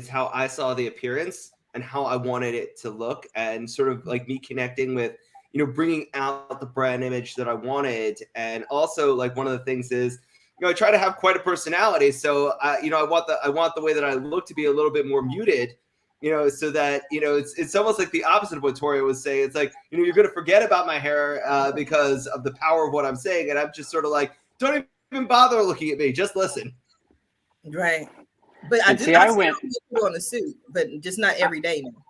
appearance and how I wanted it to look, and sort of like me connecting with, you know, bringing out the brand image that I wanted. And also, like, one of the things is, you know, I try to have quite a personality, so you know, I want the way that I look to be a little bit more muted. You know, so that, you know, it's almost like the opposite of what Toria was saying. It's like, you know, you're going to forget about my hair because of the power of what I'm saying. And I'm just sort of like, don't even bother looking at me. Just listen. Right. But I went on a suit, but just not every day now.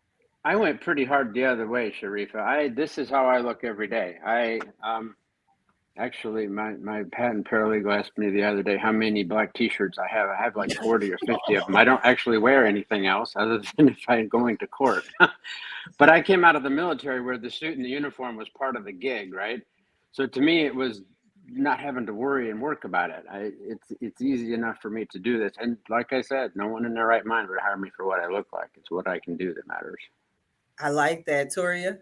I went pretty hard the other way, Sharifah. This is how I look every day. Actually, my patent paralegal asked me the other day how many black T-shirts I have. I have like 40 or 50 of them. I don't actually wear anything else other than if I'm going to court. But I came out of the military where the suit and the uniform was part of the gig, right? So to me, it was not having to worry and work about it. It's easy enough for me to do this. And like I said, no one in their right mind would hire me for what I look like. It's what I can do that matters. I like that, Toria.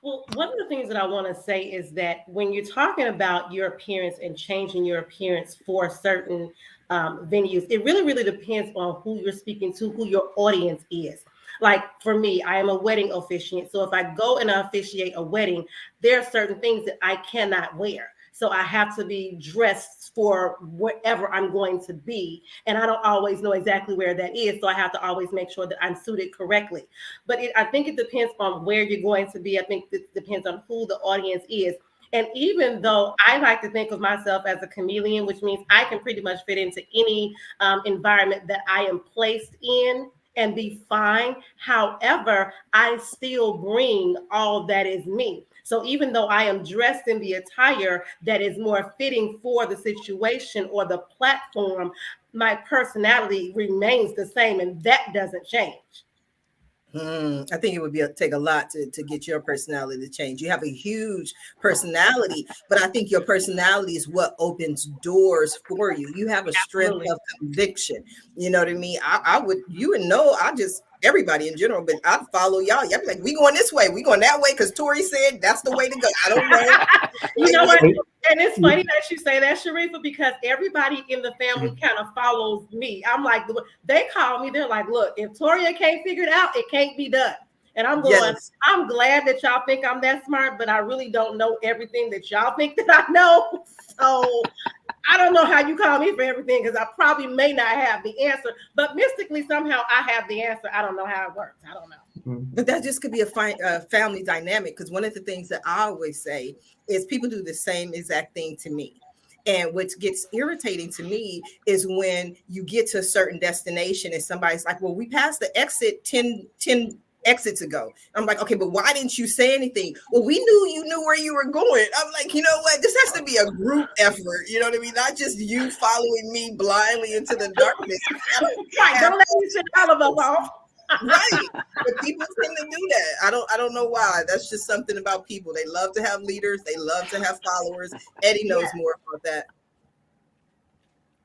Well, one of the things that I want to say is that when you're talking about your appearance and changing your appearance for certain venues, it really, really depends on who you're speaking to, who your audience is. Like for me, I am a wedding officiant. So if I go and officiate a wedding, there are certain things that I cannot wear. So I have to be dressed for whatever I'm going to be. And I don't always know exactly where that is. So I have to always make sure that I'm suited correctly. But I think it depends on where you're going to be. I think it depends on who the audience is. And even though I like to think of myself as a chameleon, which means I can pretty much fit into any environment that I am placed in and be fine. However, I still bring all that is me. So even though I am dressed in the attire that is more fitting for the situation or the platform, my personality remains the same, and that doesn't change. I think it would take a lot to get your personality to change. You have a huge personality, but I think your personality is what opens doors for you. You have a strength of conviction. You know what I mean? You would know, everybody in general, but I'd follow y'all. Y'all be like, we going this way, we going that way, because Tori said that's the way to go. I don't know. You know what? And it's funny that you say that, Sharifah, because everybody in the family kind of follows me. I'm like, they call me, they're like, look, if Toria can't figure it out, it can't be done. And I'm going, yes. I'm glad that y'all think I'm that smart, but I really don't know everything that y'all think that I know. So I don't know how you call me for everything, because I probably may not have the answer, but mystically somehow I have the answer. I don't know how it works. I don't know. But that just could be a family dynamic, because one of the things that I always say is people do the same exact thing to me. And what gets irritating to me is when you get to a certain destination and somebody's like, well, we passed the exit 10 exit to go. I'm like, okay, but why didn't you say anything? Well, we knew you knew where you were going. I'm like, you know what? This has to be a group effort. You know what I mean? Not just you following me blindly into the darkness. Right, don't let me shut all of us off. Right. But people tend to do that. I don't know why. That's just something about people. They love to have leaders. They love to have followers. Eddie knows more about that.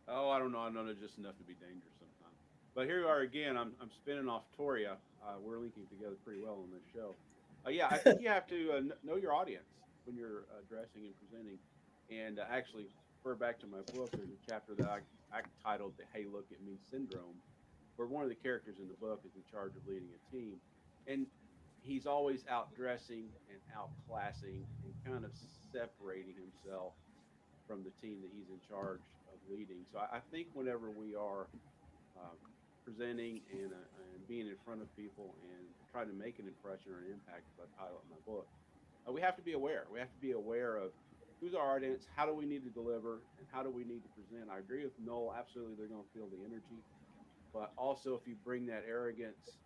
Oh, I don't know. I know it's just enough to be dangerous sometimes. But here you are again. I'm spinning off Toria. We're linking together pretty well on this show. Yeah, I think you have to know your audience when you're addressing and presenting. And actually, refer back to my book. There's a chapter that I titled the "Hey, Look at Me" syndrome, where one of the characters in the book is in charge of leading a team, and he's always outdressing and outclassing and kind of separating himself from the team that he's in charge of leading. So I think whenever we are um, presenting and being in front of people and trying to make an impression or an impact, as I title it in my book, we have to be aware. We have to be aware of who's our audience, how do we need to deliver, and how do we need to present. I agree with Noel. Absolutely, they're going to feel the energy. But also, if you bring that arrogance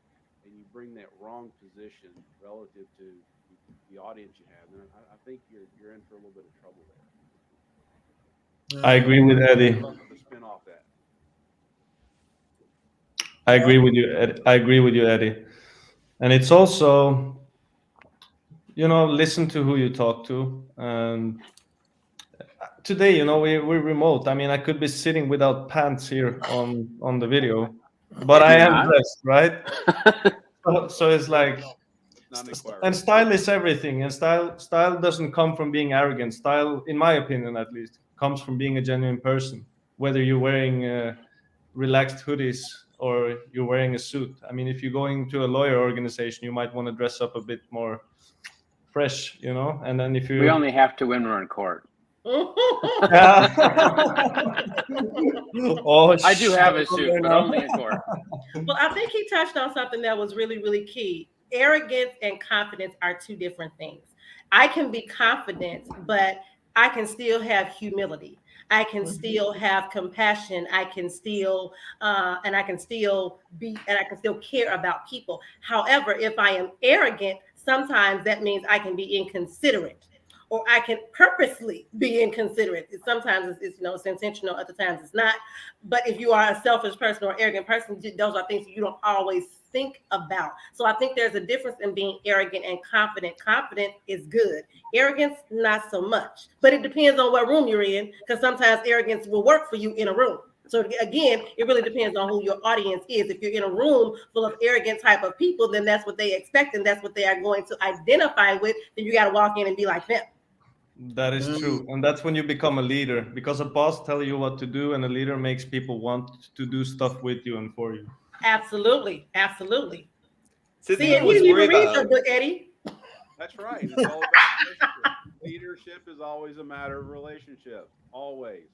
and you bring that wrong position relative to the audience you have, then I think you're in for a little bit of trouble there. I agree with Eddie. To spin off that. I agree with you. I agree with you, Eddie. And it's also, listen to who you talk to. And today, we're remote. I mean, I could be sitting without pants here on the video, but I am dressed, right? So it's like, and style is everything. And style doesn't come from being arrogant. Style, in my opinion, at least, comes from being a genuine person. Whether you're wearing relaxed hoodies or you're wearing a suit. I mean, if you're going to a lawyer organization, you might want to dress up a bit more fresh, And then if you, we only have to when we're in court. I do have a suit, but only in court. Well, I think he touched on something that was really, really key. Arrogance and confidence are two different things. I can be confident, but I can still have humility. I can still have compassion. I can still, and I can still care about people. However, if I am arrogant, sometimes that means I can be inconsiderate, or I can purposely be inconsiderate. Sometimes it's intentional, other times it's not. But if you are a selfish person or arrogant person, those are things you don't always think about. So I think there's a difference in being arrogant and confident. Confident is good. Arrogance, not so much. But it depends on what room you're in, because sometimes arrogance will work for you in a room. So again, it really depends on who your audience is. If you're in a room full of arrogant type of people, then that's what they expect and that's what they are going to identify with. Then you got to walk in and be like them. That is true. And that's when you become a leader, because a boss tells you what to do and a leader makes people want to do stuff with you and for you. Absolutely. Absolutely. See, you didn't even read your book, Eddie. That's right. It's all about leadership is always a matter of relationship. Always.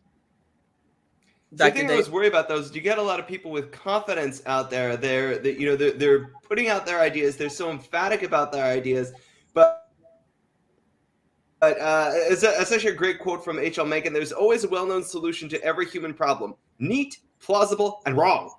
The thing I was worried about those, you get a lot of people with confidence out there. They're putting out their ideas. They're so emphatic about their ideas. But it's actually a great quote from H.L. Mencken. There's always a well-known solution to every human problem. Neat, plausible, and wrong.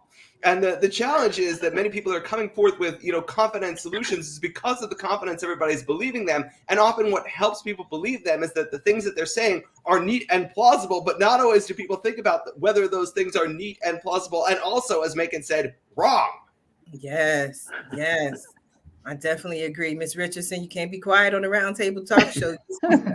And the challenge is that many people are coming forth with, confident solutions is because of the confidence everybody's believing them. And often what helps people believe them is that the things that they're saying are neat and plausible, but not always do people think about whether those things are neat and plausible. And also, as Mencken said, wrong. Yes. I definitely agree. Miss Richardson, you can't be quiet on the Roundtable Talk Show.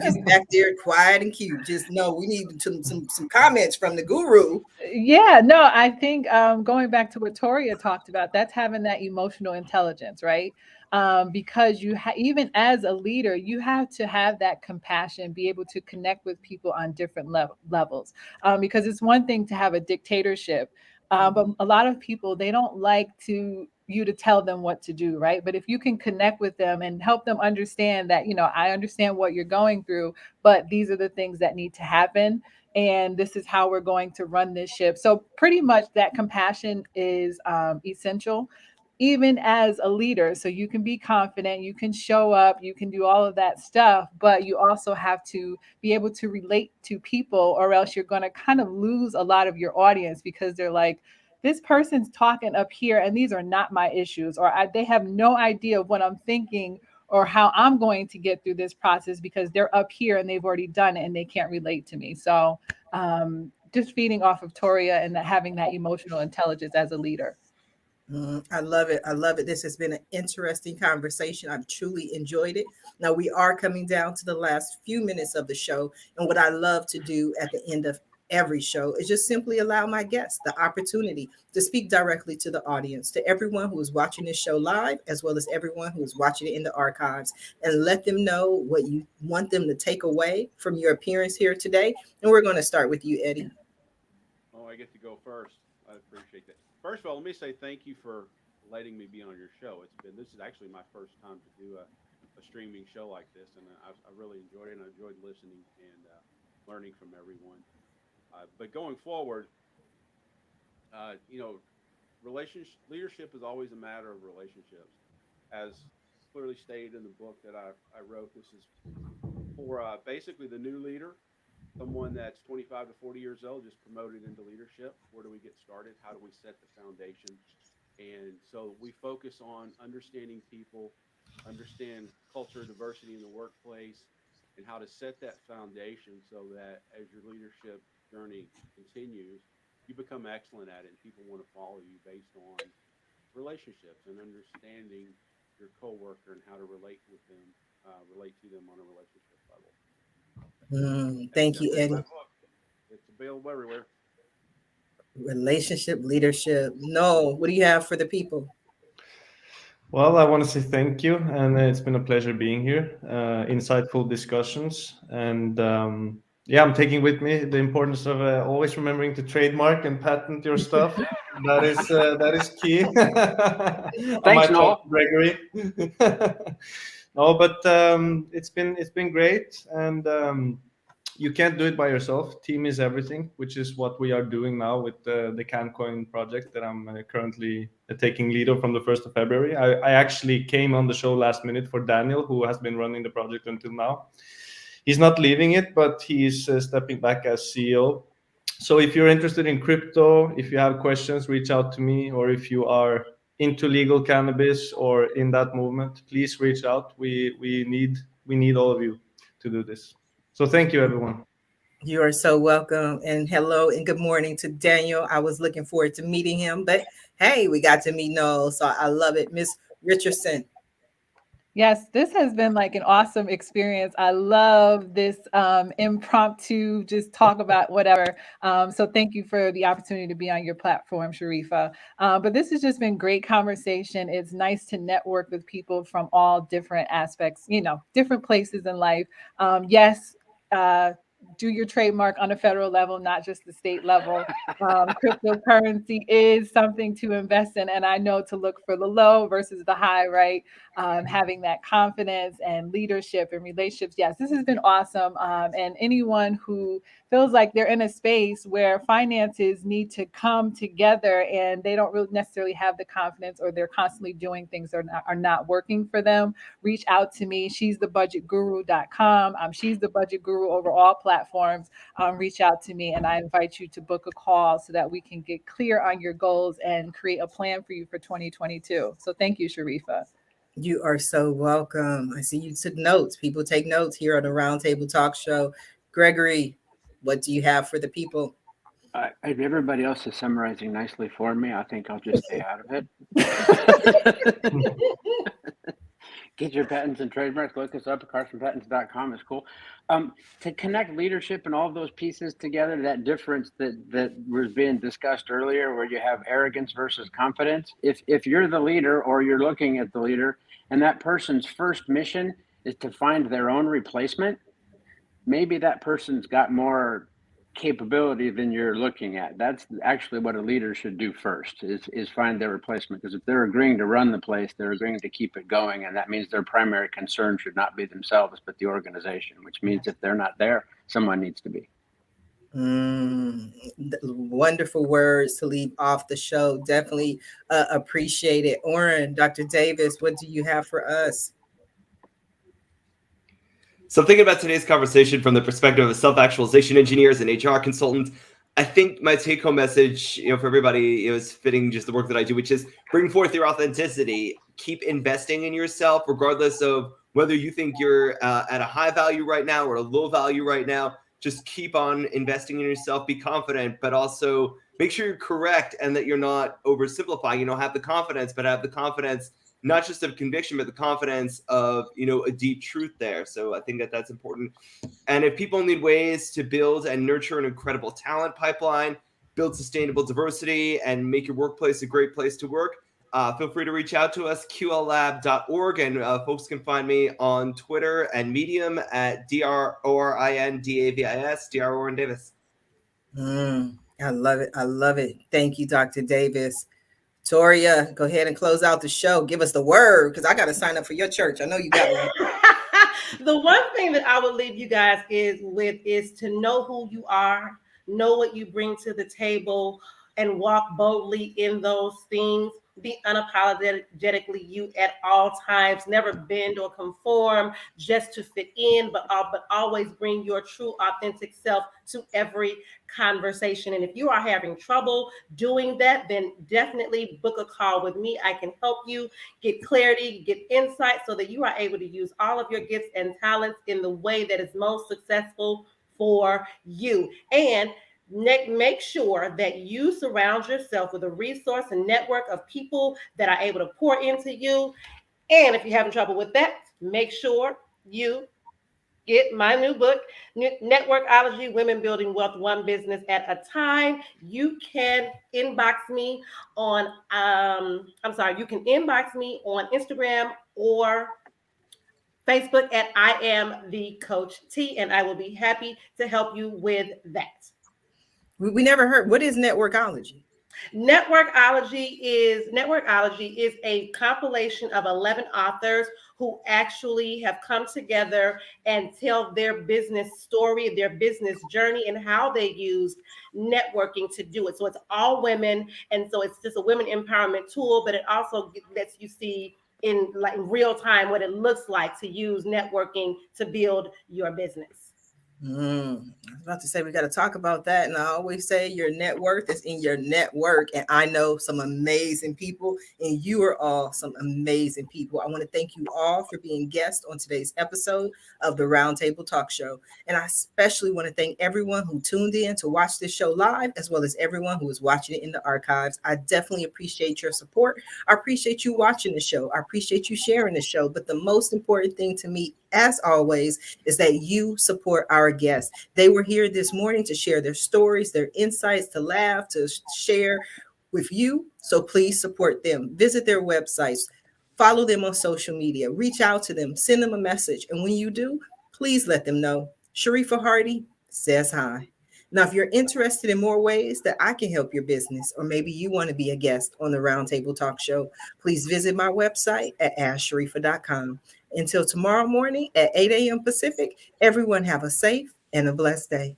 Just back there, quiet and cute. Just know we need some comments from the guru. Yeah, no, I think going back to what Toria talked about, that's having that emotional intelligence, right? Because even as a leader, you have to have that compassion, be able to connect with people on different levels. Because it's one thing to have a dictatorship, but a lot of people, they don't like you to tell them what to do, right? But if you can connect with them and help them understand that, I understand what you're going through, but these are the things that need to happen. And this is how we're going to run this ship. So pretty much that compassion is essential, even as a leader. So you can be confident, you can show up, you can do all of that stuff, but you also have to be able to relate to people, or else you're going to kind of lose a lot of your audience, because they're like, this person's talking up here and these are not my issues, or they have no idea of what I'm thinking or how I'm going to get through this process because they're up here and they've already done it and they can't relate to me. So just feeding off of Toria and having that emotional intelligence as a leader. I love it. I love it. This has been an interesting conversation. I've truly enjoyed it. Now we are coming down to the last few minutes of the show. And what I love to do at the end of every show is just simply allow my guests the opportunity to speak directly to the audience, to everyone who is watching this show live, as well as everyone who is watching it in the archives, and let them know what you want them to take away from your appearance here today. And we're going to start with you, Eddie. Oh, I get to go first. I appreciate that. First of all, let me say thank you for letting me be on your show. This is actually my first time to do a streaming show like this, and I really enjoyed it, and I enjoyed listening and learning from everyone. But going forward, leadership is always a matter of relationships. As clearly stated in the book that I wrote, this is for basically the new leader, someone that's 25 to 40 years old, just promoted into leadership. Where do we get started? How do we set the foundation? And so we focus on understanding people, understand culture, diversity in the workplace, and how to set that foundation so that as your leadership journey continues, you become excellent at it and people want to follow you based on relationships and understanding your coworker and how to relate to them on a relationship level. Thank you, Eddie. It's available everywhere. Relationship leadership. No, what do you have for the people? Well, I want to say thank you, and it's been a pleasure being here. Insightful discussions, and I'm taking with me the importance of always remembering to trademark and patent your stuff. That is key. Thanks, Noel. Gregory. No, but it's been great, and you can't do it by yourself. Team is everything, which is what we are doing now with the CanCoin project that I'm currently taking lead of from the 1st of February. I actually came on the show last minute for Daniel, who has been running the project until now. He's not leaving it, but he's stepping back as CEO. So if you're interested in crypto, if you have questions, reach out to me, or if you are into legal cannabis or in that movement, please reach out. We need all of you to do this. So thank you, everyone. You are so welcome. And hello and good morning to Daniel. I was looking forward to meeting him, but hey, we got to meet Noel. So I love it. Miss Richardson. Yes, this has been like an awesome experience. I love this impromptu, just talk about whatever. So thank you for the opportunity to be on your platform, Sharifah. But this has just been great conversation. It's nice to network with people from all different aspects, different places in life. Yes, do your trademark on a federal level, not just the state level. Cryptocurrency is something to invest in, and I know to look for the low versus the high, right? Having that confidence and leadership and relationships. Yes, this has been awesome. And anyone who feels like they're in a space where finances need to come together and they don't really necessarily have the confidence, or they're constantly doing things that are not working for them, reach out to me. She's the budgetguru.com. She's the budget guru over all platforms. Reach out to me, and I invite you to book a call so that we can get clear on your goals and create a plan for you for 2022. So thank you, Sharifah. You are so welcome. I see you took notes. People take notes here on the Roundtable Talk Show. Gregory, what do you have for the people? Everybody else is summarizing nicely for me. I think I'll just stay out of it. Get your patents and trademarks. Look us up at carsonpatents.com. It's cool. To connect leadership and all of those pieces together, that difference that was being discussed earlier, where you have arrogance versus confidence. If you're the leader, or you're looking at the leader, and that person's first mission is to find their own replacement, maybe that person's got more capability than you're looking at. That's actually what a leader should do first, is find their replacement. Because if they're agreeing to run the place, they're agreeing to keep it going, and that means their primary concern should not be themselves but the organization, which means if they're not there, someone needs to be. Wonderful words to leave off the show. Definitely appreciate it. Oren, Dr. Davis, what do you have for us? So thinking about today's conversation from the perspective of self-actualization engineers and HR consultants, I think my take-home message, for everybody, is fitting just the work that I do, which is bring forth your authenticity. Keep investing in yourself, regardless of whether you think you're at a high value right now or a low value right now. Just keep on investing in yourself. Be confident, but also make sure you're correct and that you're not oversimplifying. Have the confidence, but have the confidence not just of conviction, but the confidence of a deep truth there. So I think that that's important. And if people need ways to build and nurture an incredible talent pipeline, build sustainable diversity, and make your workplace a great place to work, feel free to reach out to us, qllab.org. And folks can find me on Twitter and Medium at DRORINDAVIS, Dr. Davis. I love it. I love it. Thank you, Dr. Davis. Toria, go ahead and close out the show. Give us the word, because I got to sign up for your church. I know you got one. The one thing that I would leave you guys is to know who you are, know what you bring to the table, and walk boldly in those things. Be unapologetically you at all times. Never bend or conform just to fit in, but always bring your true, authentic self to every conversation. And if you are having trouble doing that, then definitely book a call with me. I can help you get clarity, get insight, so that you are able to use all of your gifts and talents in the way that is most successful for you. And make sure that you surround yourself with a resource and network of people that are able to pour into you. And if you're having trouble with that, make sure you get my new book, Networkology: Women Building Wealth One Business at a Time. You can inbox me on you can inbox me on Instagram or Facebook at I am the Coach T, and I will be happy to help you with that. We never heard. What is networkology? Networkology is a compilation of 11 authors who actually have come together and tell their business story, their business journey, and how they used networking to do it. So it's all women, and so it's just a women empowerment tool, but it also lets you see in real time what it looks like to use networking to build your business. I was about to say we got to talk about that, and I always say your net worth is in your network, and I know some amazing people, and you are all some amazing people. I want to thank you all for being guests on today's episode of the Roundtable Talk Show, and I especially want to thank everyone who tuned in to watch this show live, as well as everyone who is watching it in the archives. I definitely appreciate your support. I appreciate you watching the show. I appreciate you sharing the show, but the most important thing to me, as always, is that you support our guests. They were here this morning to share their stories, their insights, to laugh, to share with you. So please support them. Visit their websites, follow them on social media, reach out to them, send them a message. And when you do, please let them know Sharifah Hardie says hi. Now, if you're interested in more ways that I can help your business, or maybe you want to be a guest on the Roundtable Talk Show, please visit my website at AskSharifah.com. Until tomorrow morning at 8 a.m. Pacific, everyone have a safe and a blessed day.